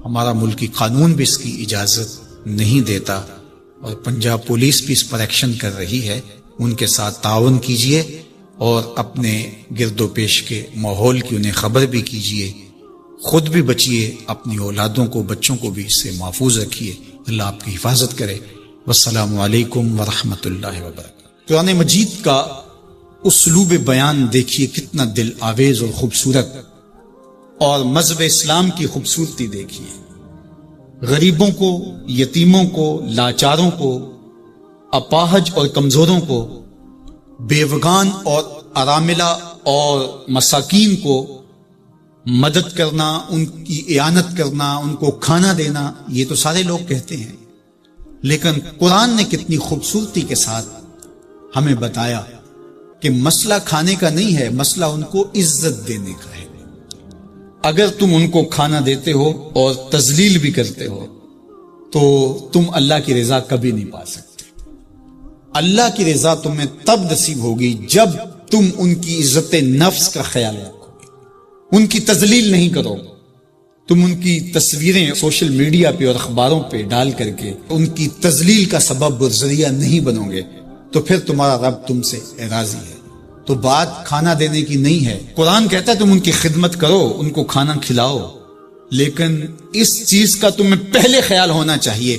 ہمارا ملکی قانون بھی اس کی اجازت نہیں دیتا، اور پنجاب پولیس بھی اس پر ایکشن کر رہی ہے۔ ان کے ساتھ تعاون کیجئے اور اپنے گرد و پیش کے ماحول کی انہیں خبر بھی کیجئے، خود بھی بچیے، اپنی اولادوں کو، بچوں کو بھی اس سے محفوظ رکھیے۔ اللہ آپ کی حفاظت کرے۔ والسلام علیکم ورحمۃ اللہ وبرکاتہ۔ قرآن مجید کا اسلوب بیان دیکھیے کتنا دل آویز اور خوبصورت، اور مذہب اسلام کی خوبصورتی دیکھیے۔ غریبوں کو، یتیموں کو، لاچاروں کو، اپاہج اور کمزوروں کو، بیوگان اور اراملہ اور مساکین کو مدد کرنا، ان کی اعانت کرنا، ان کو کھانا دینا، یہ تو سارے لوگ کہتے ہیں، لیکن قرآن نے کتنی خوبصورتی کے ساتھ ہمیں بتایا کہ مسئلہ کھانے کا نہیں ہے، مسئلہ ان کو عزت دینے کا ہے۔ اگر تم ان کو کھانا دیتے ہو اور تذلیل بھی کرتے ہو تو تم اللہ کی رضا کبھی نہیں پا سکتے۔ اللہ کی رضا تمہیں تب نصیب ہوگی جب تم ان کی عزت نفس کا خیال رکھو گے، ان کی تذلیل نہیں کرو گے۔ تم ان کی تصویریں سوشل میڈیا پہ اور اخباروں پہ ڈال کر کے ان کی تذلیل کا سبب اور ذریعہ نہیں بنو گے تو پھر تمہارا رب تم سے راضی ہے۔ تو بات کھانا دینے کی نہیں ہے، قرآن کہتا ہے تم ان کی خدمت کرو، ان کو کھانا کھلاؤ، لیکن اس چیز کا تمہیں پہلے خیال ہونا چاہیے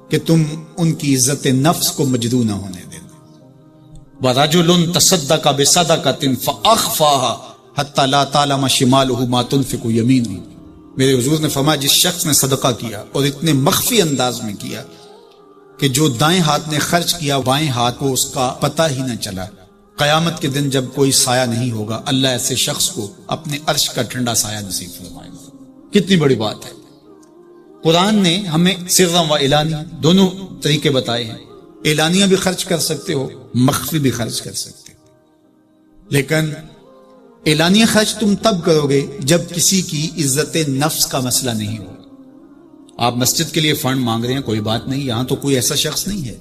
کہ تم ان کی عزت نفس کو مجروح نہ ہونے دیں۔ وَرَجُلٌ تَصَدَّقَ بِصَدَقَةٍ فَأَخْفَاهَا حَتَّى لَا تَعْلَمَ شِمَالُهُ مَا تُنْفِقُ يَمِينُهُ۔ میرے حضور نے فرمایا جس شخص نے صدقہ کیا اور اتنے مخفی انداز میں کیا کہ جو دائیں ہاتھ نے خرچ کیا بائیں ہاتھ کو اس کا پتہ ہی نہ چلا، قیامت کے دن جب کوئی سایہ نہیں ہوگا اللہ ایسے شخص کو اپنے عرش کا ٹھنڈا سایہ نصیب فرمائے گا۔ کتنی بڑی بات ہے۔ قرآن نے ہمیں سرا و اعلانی دونوں طریقے بتائے ہیں، اعلانیہ بھی خرچ کر سکتے ہو، مخفی بھی خرچ کر سکتے ہو، لیکن اعلانیہ خرچ تم تب کرو گے جب کسی کی عزت نفس کا مسئلہ نہیں ہو۔ آپ مسجد کے لیے فنڈ مانگ رہے ہیں، کوئی بات نہیں، یہاں تو کوئی ایسا شخص نہیں ہے،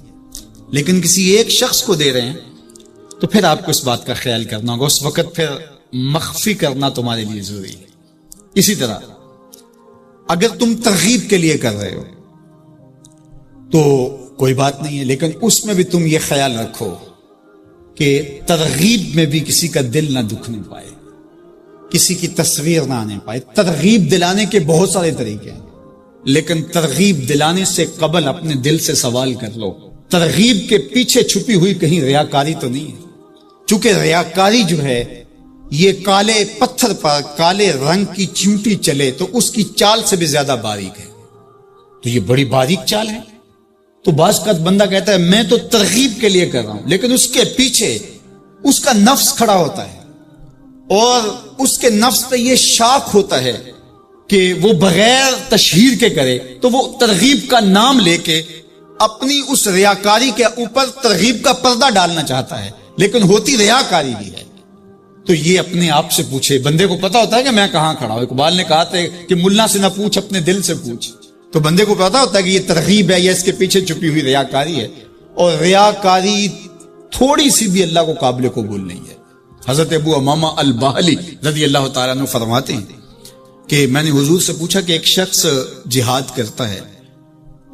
لیکن کسی ایک شخص کو دے رہے ہیں تو پھر آپ کو اس بات کا خیال کرنا ہوگا، اس وقت پھر مخفی کرنا تمہارے لیے ضروری ہے۔ اسی طرح اگر تم ترغیب کے لیے کر رہے ہو تو کوئی بات نہیں ہے، لیکن اس میں بھی تم یہ خیال رکھو کہ ترغیب میں بھی کسی کا دل نہ دکھنے پائے، کسی کی تصویر نہ آنے پائے۔ ترغیب دلانے کے بہت سارے طریقے ہیں، لیکن ترغیب دلانے سے قبل اپنے دل سے سوال کر لو، ترغیب کے پیچھے چھپی ہوئی کہیں ریاکاری تو نہیں ہے؟ چونکہ ریاکاری جو ہے یہ کالے پتھر پر کالے رنگ کی چیونٹی چلے تو اس کی چال سے بھی زیادہ باریک ہے، تو یہ بڑی باریک چال ہے۔ تو بعض کا بندہ کہتا ہے میں تو ترغیب کے لیے کر رہا ہوں، لیکن اس کے پیچھے اس کا نفس کھڑا ہوتا ہے، اور اس کے نفس پہ یہ شاک ہوتا ہے کہ وہ بغیر تشہیر کے کرے، تو وہ ترغیب کا نام لے کے اپنی اس ریاکاری کے اوپر ترغیب کا پردہ ڈالنا چاہتا ہے، لیکن ہوتی ریاکاری بھی ہے۔ تو یہ اپنے آپ سے پوچھے، بندے کو پتا ہوتا ہے کہ میں کہاں کھڑا ہوں۔ اقبال نے کہا تھا کہ ملا سے نہ پوچھ اپنے دل سے پوچھ، تو بندے کو پتا ہوتا ہے کہ یہ ترغیب ہے یا اس کے پیچھے چھپی ہوئی ریاکاری ہے، اور ریاکاری تھوڑی سی بھی اللہ کو قابل قبول نہیں ہے۔ حضرت ابو امامہ الباہلی رضی اللہ تعالیٰ عنہ فرماتے ہیں کہ میں نے حضور سے پوچھا کہ ایک شخص جہاد کرتا ہے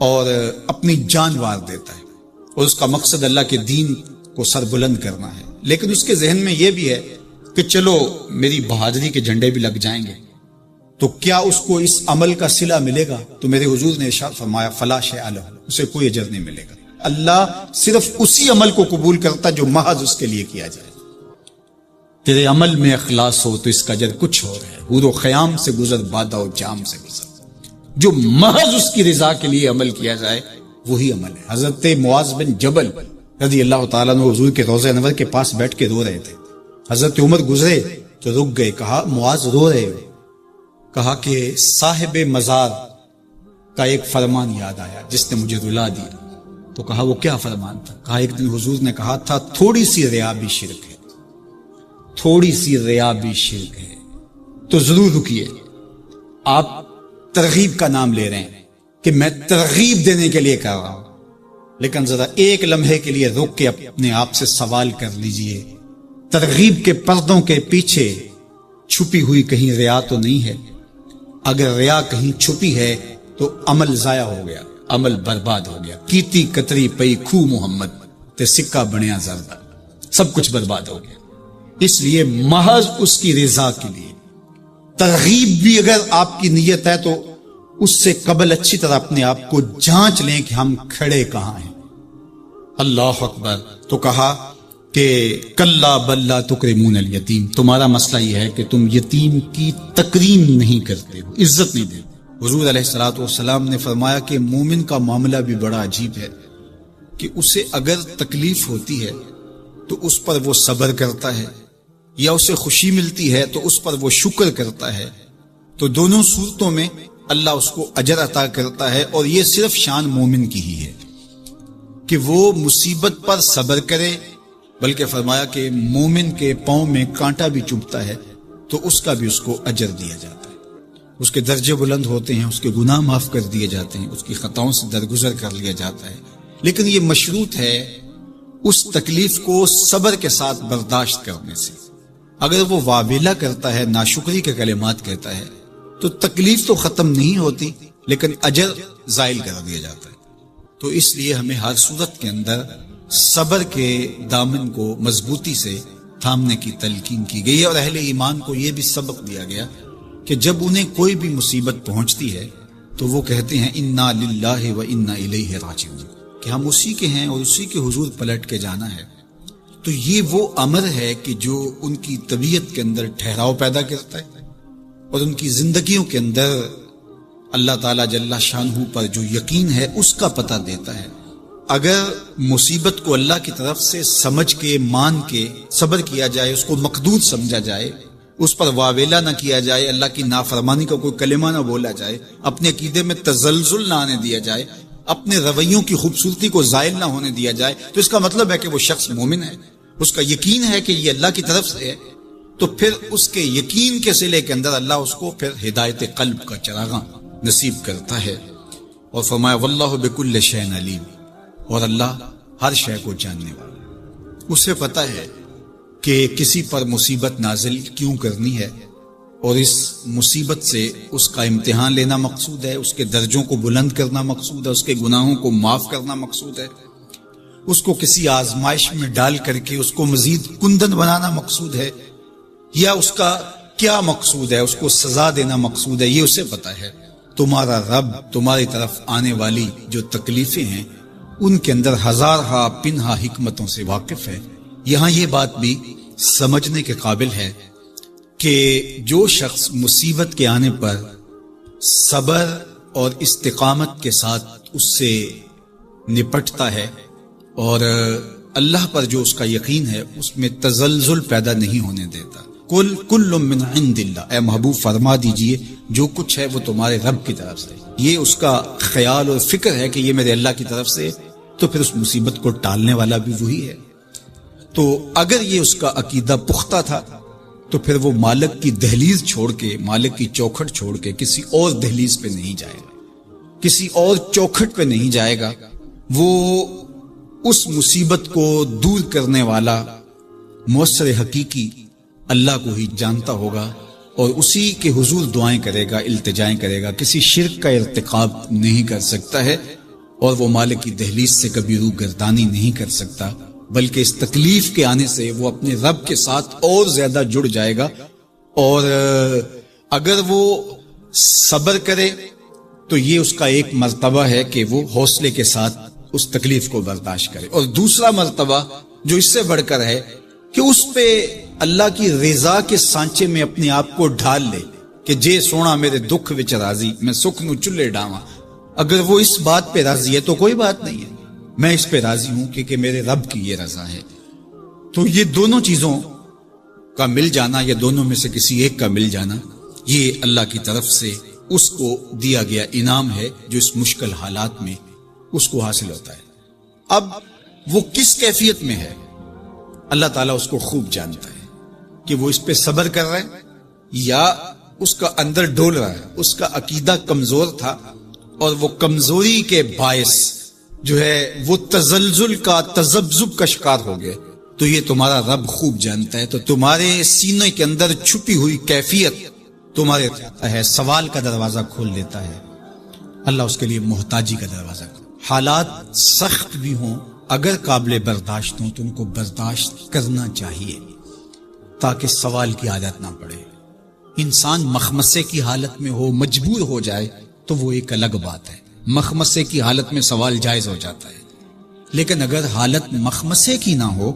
اور اپنی جان وار دیتا ہے، اور اس کا مقصد اللہ کے دین کو سر بلند کرنا ہے، لیکن اس کے ذہن میں یہ بھی ہے کہ چلو میری بہادری کے جھنڈے بھی لگ جائیں گے، تو کیا اس کو اس عمل کا صلہ ملے گا؟ تو میرے حضور نے ارشاد فرمایا فلا شیء لہ، اسے کوئی اجر نہیں ملے گا۔ اللہ صرف اسی عمل کو قبول کرتا جو محض اس کے لیے کیا جائے۔ تیرے عمل میں اخلاص ہو تو اس کا اجر کچھ اور ہے، حور و خیام سے گزر، بادہ و جام سے گزر۔ جو محض اس کی رضا کے لیے عمل کیا جائے وہی عمل ہے۔ حضرت معاذ بن جبل رضی اللہ تعالیٰ عنہ حضور کے روضہ انور کے پاس بیٹھ کے رو رہے تھے۔ حضرت عمر گزرے تو رک گئے، کہا معاذ رو رہے ہو؟ کہا کہ صاحب مزار کا ایک فرمان یاد آیا جس نے مجھے رلا دیا۔ تو کہا وہ کیا فرمان تھا؟ کہا ایک دن حضور نے کہا تھا تھوڑی سی ریا بھی شرک ہے، تھوڑی سی ریا بھی شرک ہے۔ تو ضرور رکیے، آپ ترغیب کا نام لے رہے ہیں کہ میں ترغیب دینے کے لیے کر رہا ہوں، لیکن ذرا ایک لمحے کے لیے رک کے اپنے آپ سے سوال کر لیجئے، ترغیب کے پردوں کے پیچھے چھپی ہوئی کہیں ریا تو نہیں ہے؟ اگر ریا کہیں چھپی ہے تو عمل ضائع ہو گیا، عمل برباد ہو گیا۔ کیتی کتری پئی کھو محمد تے سکہ بنیا زردہ، سب کچھ برباد ہو گیا۔ اس لیے محض اس کی رضا کے لیے ترغیب بھی اگر آپ کی نیت ہے تو اس سے قبل اچھی طرح اپنے آپ کو جانچ لیں کہ ہم کھڑے کہاں ہیں۔ اللہ اکبر۔ تو کہا کہ کلا بل لا تکرمون الیتیم، تمہارا مسئلہ یہ ہے کہ تم یتیم کی تکریم نہیں کرتے ہو، عزت نہیں دیتے۔ حضور علیہ الصلوۃ والسلام نے فرمایا کہ مومن کا معاملہ بھی بڑا عجیب ہے کہ اسے اگر تکلیف ہوتی ہے تو اس پر وہ صبر کرتا ہے، یا اسے خوشی ملتی ہے تو اس پر وہ شکر کرتا ہے، تو دونوں صورتوں میں اللہ اس کو اجر عطا کرتا ہے۔ اور یہ صرف شان مومن کی ہی ہے کہ وہ مصیبت پر صبر کرے، بلکہ فرمایا کہ مومن کے پاؤں میں کانٹا بھی چبھتا ہے تو اس کا بھی اس کو اجر دیا جاتا ہے، اس کے درجے بلند ہوتے ہیں، اس کے گناہ معاف کر دیے جاتے ہیں، اس کی خطاؤں سے درگزر کر لیا جاتا ہے۔ لیکن یہ مشروط ہے اس تکلیف کو صبر کے ساتھ برداشت کرنے سے۔ اگر وہ واویلا کرتا ہے، ناشکری کے کلمات کہتا ہے، تو تکلیف تو ختم نہیں ہوتی لیکن اجر زائل کر دیا جاتا ہے۔ تو اس لیے ہمیں ہر صورت کے اندر صبر کے دامن کو مضبوطی سے تھامنے کی تلقین کی گئی ہے، اور اہل ایمان کو یہ بھی سبق دیا گیا کہ جب انہیں کوئی بھی مصیبت پہنچتی ہے تو وہ کہتے ہیں انا للہ و انا الیہ راجعون، کہ ہم اسی کے ہیں اور اسی کے حضور پلٹ کے جانا ہے۔ تو یہ وہ امر ہے کہ جو ان کی طبیعت کے اندر ٹھہراؤ پیدا کرتا ہے اور ان کی زندگیوں کے اندر اللہ تعالیٰ جل شانہ پر جو یقین ہے اس کا پتہ دیتا ہے۔ اگر مصیبت کو اللہ کی طرف سے سمجھ کے، مان کے صبر کیا جائے، اس کو مقدور سمجھا جائے، اس پر واویلا نہ کیا جائے، اللہ کی نافرمانی کا کوئی کلمہ نہ بولا جائے، اپنے عقیدے میں تزلزل نہ آنے دیا جائے، اپنے رویوں کی خوبصورتی کو زائل نہ ہونے دیا جائے، تو اس کا مطلب ہے کہ وہ شخص مومن ہے، اس کا یقین ہے کہ یہ اللہ کی طرف سے ہے۔ تو پھر اس کے یقین کے صلے کے اندر اللہ اس کو پھر ہدایت قلب کا چراغاں نصیب کرتا ہے۔ اور فرمایا واللہ بکل شیء علیم، اور اللہ ہر شے کو جاننے والا، اسے پتہ ہے کہ کسی پر مصیبت نازل کیوں کرنی ہے، اور اس مصیبت سے اس کا امتحان لینا مقصود ہے، اس کے درجوں کو بلند کرنا مقصود ہے، اس کے گناہوں کو معاف کرنا مقصود ہے، اس کو کسی آزمائش میں ڈال کر کے اس کو مزید کندن بنانا مقصود ہے، یا اس کا کیا مقصود ہے، اس کو سزا دینا مقصود ہے، یہ اسے پتہ ہے۔ تمہارا رب تمہاری طرف آنے والی جو تکلیفیں ہیں ان کے اندر ہزارہا پنہا حکمتوں سے واقف ہے۔ یہاں یہ بات بھی سمجھنے کے قابل ہے کہ جو شخص مصیبت کے آنے پر صبر اور استقامت کے ساتھ اس سے نپٹتا ہے اور اللہ پر جو اس کا یقین ہے اس میں تزلزل پیدا نہیں ہونے دیتا، کل من عند اللہ، اے محبوب فرما دیجئے جو کچھ ہے وہ تمہارے رب کی طرف سے، یہ اس کا خیال اور فکر ہے کہ یہ میرے اللہ کی طرف سے، تو پھر اس مصیبت کو ٹالنے والا بھی وہی ہے۔ تو اگر یہ اس کا عقیدہ پختہ تھا تو پھر وہ مالک کی دہلیز چھوڑ کے، مالک کی چوکھٹ چھوڑ کے کسی اور دہلیز پہ نہیں جائے گا، کسی اور چوکھٹ پہ نہیں جائے گا، وہ اس مصیبت کو دور کرنے والا مؤثر حقیقی اللہ کو ہی جانتا ہوگا، اور اسی کے حضور دعائیں کرے گا، التجائیں کرے گا، کسی شرک کا ارتکاب نہیں کر سکتا ہے، اور وہ مالک کی دہلیز سے کبھی روح گردانی نہیں کر سکتا، بلکہ اس تکلیف کے آنے سے وہ اپنے رب کے ساتھ اور زیادہ جڑ جائے گا۔ اور اگر وہ صبر کرے تو یہ اس کا ایک مرتبہ ہے کہ وہ حوصلے کے ساتھ اس تکلیف کو برداشت کرے، اور دوسرا مرتبہ جو اس سے بڑھ کر ہے کہ اس پہ اللہ کی رضا کے سانچے میں اپنے آپ کو ڈھال لے کہ جے سونا میرے دکھ وچ راضی میں سکھ نو چلے ڈاواں، اگر وہ اس بات پہ راضی ہے تو کوئی بات نہیں ہے، میں اس پہ راضی ہوں کہ میرے رب کی یہ رضا ہے۔ تو یہ دونوں چیزوں کا مل جانا یا دونوں میں سے کسی ایک کا مل جانا، یہ اللہ کی طرف سے اس کو دیا گیا انعام ہے جو اس مشکل حالات میں اس کو حاصل ہوتا ہے۔ اب وہ کس کیفیت میں ہے اللہ تعالیٰ اس کو خوب جانتا ہے کہ وہ اس پہ صبر کر رہا ہے یا اس کا اندر ڈول رہا ہے، اس کا عقیدہ کمزور تھا اور وہ کمزوری کے باعث جو ہے وہ تزلزل کا تذبذب کا شکار ہو گئے، تو یہ تمہارا رب خوب جانتا ہے۔ تو تمہارے سینے کے اندر چھپی ہوئی کیفیت تمہارے ہے سوال کا دروازہ کھول دیتا ہے، اللہ اس کے لیے محتاجی کا دروازہ کھول۔ حالات سخت بھی ہوں، اگر قابل برداشت ہوں تو ان کو برداشت کرنا چاہیے تاکہ سوال کی عادت نہ پڑے۔ انسان مخمسے کی حالت میں ہو، مجبور ہو جائے تو وہ ایک الگ بات ہے، مخمسے کی حالت میں سوال جائز ہو جاتا ہے، لیکن اگر حالت مخمسے کی نہ ہو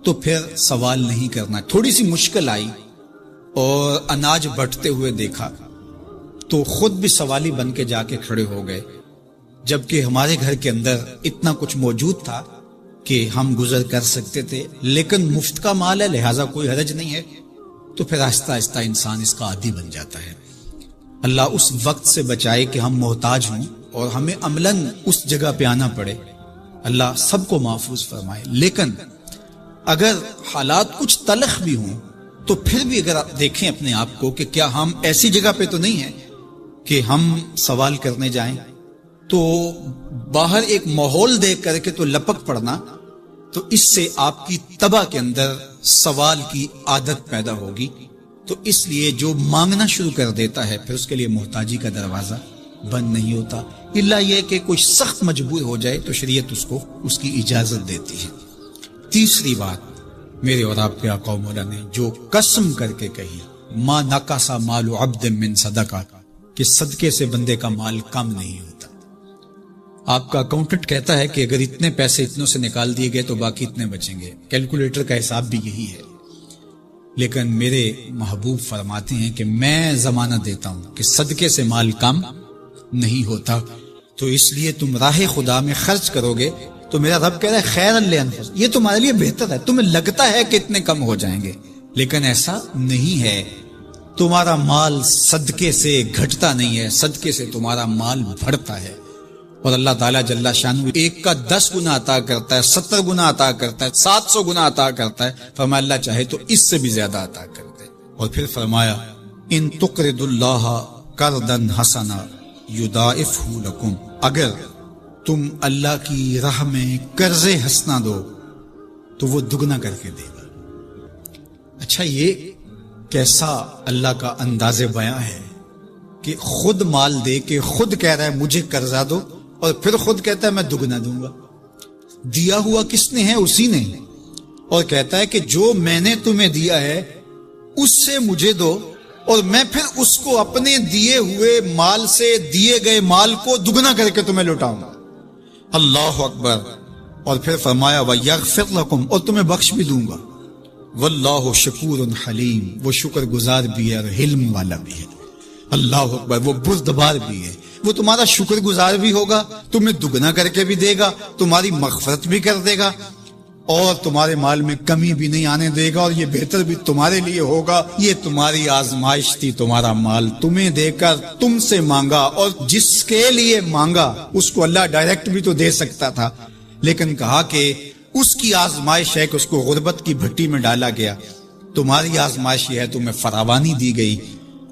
تو پھر سوال نہیں کرنا۔ تھوڑی سی مشکل آئی اور اناج بٹتے ہوئے دیکھا تو خود بھی سوالی بن کے جا کے کھڑے ہو گئے، جبکہ ہمارے گھر کے اندر اتنا کچھ موجود تھا کہ ہم گزر کر سکتے تھے، لیکن مفت کا مال ہے لہٰذا کوئی حرج نہیں ہے، تو پھر آہستہ آہستہ انسان اس کا عادی بن جاتا ہے۔ اللہ اس وقت سے بچائے کہ ہم محتاج ہوں اور ہمیں عملاً اس جگہ پہ آنا پڑے، اللہ سب کو محفوظ فرمائے۔ لیکن اگر حالات کچھ تلخ بھی ہوں تو پھر بھی اگر آپ دیکھیں اپنے آپ کو کہ کیا ہم ایسی جگہ پہ تو نہیں ہیں کہ ہم سوال کرنے جائیں، تو باہر ایک ماحول دیکھ کر کے تو لپک پڑنا، تو اس سے آپ کی طبع کے اندر سوال کی عادت پیدا ہوگی۔ تو اس لیے جو مانگنا شروع کر دیتا ہے پھر اس کے لیے محتاجی کا دروازہ بند نہیں ہوتا، الا یہ کہ کوئی سخت مجبور ہو جائے تو شریعت اس کو اس کی اجازت دیتی ہے۔ تیسری بات میرے اور آپ کے آقا و مولا نے جو قسم کر کے کہی، ما نقص مال عبد من صدقہ، کہ صدقے سے بندے کا مال کم نہیں ہوتا۔ آپ کا اکاؤنٹنٹ کہتا ہے کہ اگر اتنے پیسے اتنوں سے نکال دیے گئے تو باقی اتنے بچیں گے، کیلکولیٹر کا حساب بھی یہی ہے، لیکن میرے محبوب فرماتے ہیں کہ میں ضمانت دیتا ہوں کہ صدقے سے مال کم نہیں ہوتا، تو اس لیے تم راہ خدا میں خرچ کرو گے تو میرا رب کہہ رہا ہے خیر لانفس، یہ تمہارے لیے بہتر ہے۔ تمہیں لگتا ہے کہ اتنے کم ہو جائیں گے، لیکن ایسا نہیں ہے، تمہارا مال صدقے سے گھٹتا نہیں ہے، صدقے سے تمہارا مال بڑھتا ہے، اور اللہ تعالیٰ جل شانہ ایک کا 10 گنا عطا کرتا ہے، 70 گنا عطا کرتا ہے، 700 گنا عطا کرتا ہے، فرمایا اللہ چاہے تو اس سے بھی زیادہ عطا کرتے۔ اور پھر فرمایا ان تقرض اللہ قرضا حسنا یضاعفہ لکم، اگر تم اللہ کی راہ میں قرض حسنا دو تو وہ دگنا کر کے دے گا۔ اچھا، یہ کیسا اللہ کا انداز بیاں ہے کہ خود مال دے کے خود کہہ رہا ہے مجھے قرضہ دو، اور پھر خود کہتا ہے میں دگنا دوں گا۔ دیا ہوا کس نے ہے؟ اسی نے، اور کہتا ہے کہ جو میں نے تمہیں دیا ہے اس سے مجھے دو، اور میں پھر اس کو اپنے دیے ہوئے مال سے دیے گئے مال کو دگنا کر کے تمہیں لوٹاؤں گا۔ اللہ اکبر۔ اور پھر فرمایا وَيَغْفِرْ لَكُمْ، اور تمہیں بخش بھی دوں گا۔ واللہ شکور حلیم، وہ شکر گزار بھی ہے اور حلم والا بھی ہے۔ اللہ اکبر، وہ بردبار بھی ہے، وہ تمہارا شکر گزار بھی ہوگا، تمہیں دگنا کر کے بھی دے گا، تمہاری مغفرت بھی کر دے گا، اور تمہارے مال میں کمی بھی نہیں آنے دے گا، اور یہ بہتر بھی تمہارے لیے ہوگا۔ یہ تمہاری آزمائش تھی، تمہارا مال تمہیں دے کر تم سے مانگا، اور جس کے لیے مانگا اس کو اللہ ڈائریکٹ بھی تو دے سکتا تھا، لیکن کہا کہ اس کی آزمائش ہے کہ اس کو غربت کی بھٹی میں ڈالا گیا، تمہاری آزمائش یہ ہے تمہیں فراوانی دی گئی۔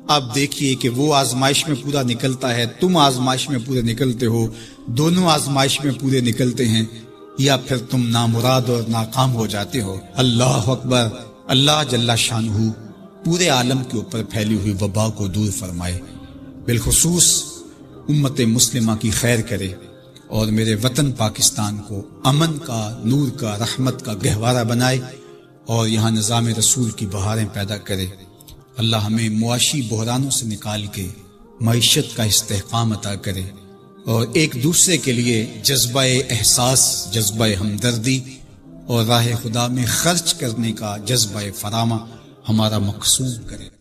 آپ دیکھیے کہ وہ آزمائش میں پورا نکلتا ہے، تم آزمائش میں پورے نکلتے ہو، دونوں آزمائش میں پورے نکلتے ہیں، یا پھر تم نامراد اور ناکام ہو جاتے ہو۔ اللہ اکبر۔ اللہ جل شانہ پورے عالم کے اوپر پھیلی ہوئی وبا کو دور فرمائے، بالخصوص امت مسلمہ کی خیر کرے، اور میرے وطن پاکستان کو امن کا، نور کا، رحمت کا گہوارہ بنائے، اور یہاں نظام رسول کی بہاریں پیدا کرے۔ اللہ ہمیں معاشی بحرانوں سے نکال کے معیشت کا استحکام عطا کرے، اور ایک دوسرے کے لیے جذبہ احساس، جذبہ ہمدردی اور راہ خدا میں خرچ کرنے کا جذبہ فراما ہمارا مقصود کرے۔